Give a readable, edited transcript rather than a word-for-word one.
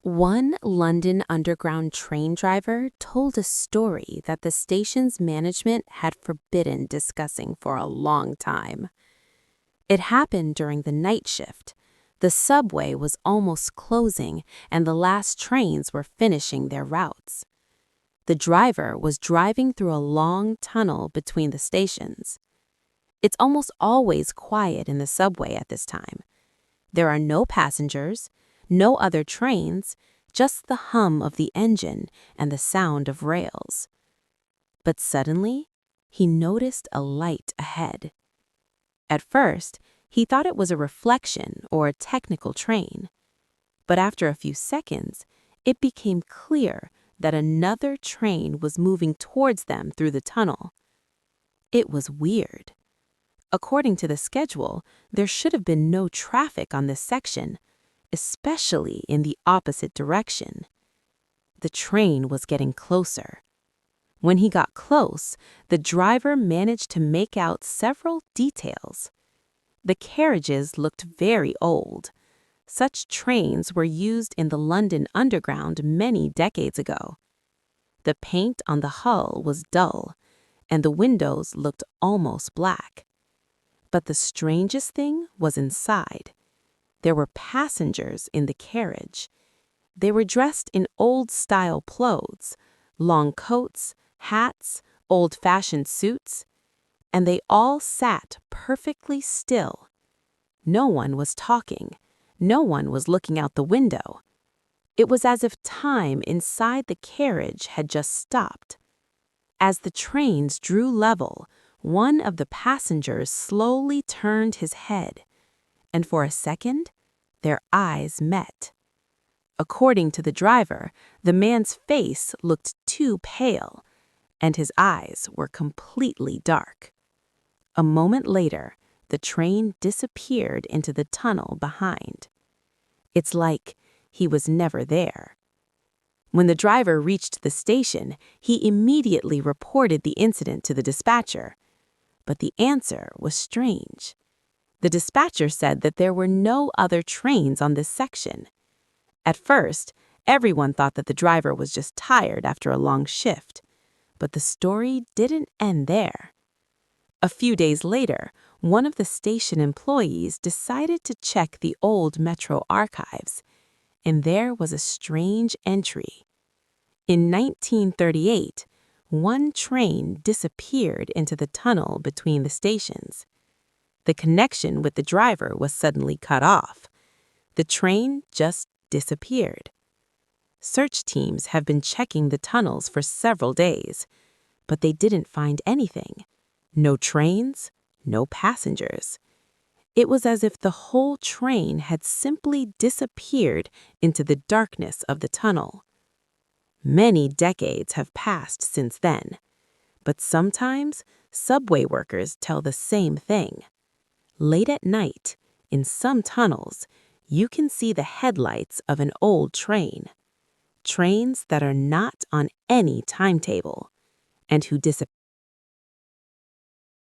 One London Underground train driver told a story that the station's management had forbidden discussing for a long time. It happened during the night shift. The subway was almost closing and the last trains were finishing their routes. The driver was driving through a long tunnel between the stations. It's almost always quiet in the subway at this time. There are no passengers, no other trains, just the hum of the engine and the sound of rails. But suddenly, he noticed a light ahead. At first, he thought it was a reflection or a technical train. But after a few seconds, it became clear that another train was moving towards them through the tunnel. It was weird. According to the schedule, there should have been no traffic on this section, especially in the opposite direction. The train was getting closer. When he got close, the driver managed to make out several details. The carriages looked very old. Such trains were used in the London Underground many decades ago. The paint on the hull was dull, and the windows looked almost black. But the strangest thing was inside. There were passengers in the carriage. They were dressed in old-style clothes, long coats, hats, old-fashioned suits, and they all sat perfectly still. No one was talking. No one was looking out the window. It was as if time inside the carriage had just stopped. As the trains drew level, one of the passengers slowly turned his head, and for a second, their eyes met. According to the driver, the man's face looked too pale, and his eyes were completely dark. A moment later, the train disappeared into the tunnel behind. It's like he was never there. When the driver reached the station, he immediately reported the incident to the dispatcher. But the answer was strange. The dispatcher said that there were no other trains on this section. At first, everyone thought that the driver was just tired after a long shift. But the story didn't end there. A few days later, one of the station employees decided to check the old metro archives, and there was a strange entry. In 1938, one train disappeared into the tunnel between the stations. The connection with the driver was suddenly cut off. The train just disappeared. Search teams have been checking the tunnels for several days, but they didn't find anything. No trains, no passengers. It was as if the whole train had simply disappeared into the darkness of the tunnel. Many decades have passed since then, but sometimes subway workers tell the same thing. Late at night, in some tunnels, you can see the headlights of an old train. Trains that are not on any timetable, and who disappear